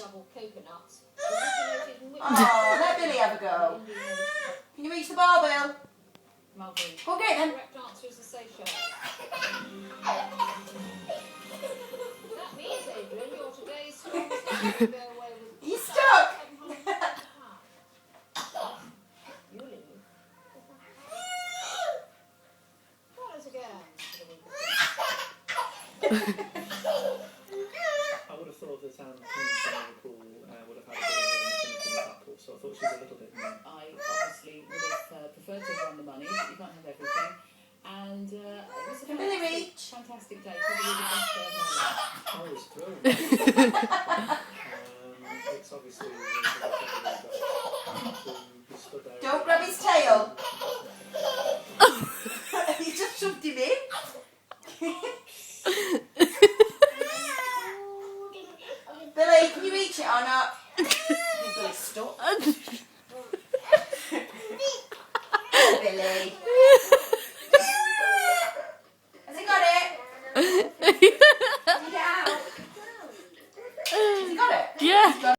double coconuts originated in which Oh, let Billy have a go. Can you reach the bar, Bill? Mulberry. Go get it then. The correct answer is the Seychelles. That means, Adrian, you're today's strongest man to go away with He's stuck. You leave. Try it again. I would have thought that Anne coming from Liverpool would have had a bit of an affinity with Apple, so I thought she was a little bit more. I obviously would have preferred to have won the money, but you can't have everything. And it was a Can Billy reach? fantastic day, probably the best day of my life. I was thrilled. It's obviously he stood there. Don't grab his tail. He just shoved him in. Billy, can you reach it or not? I think Billy's stuck. Billy.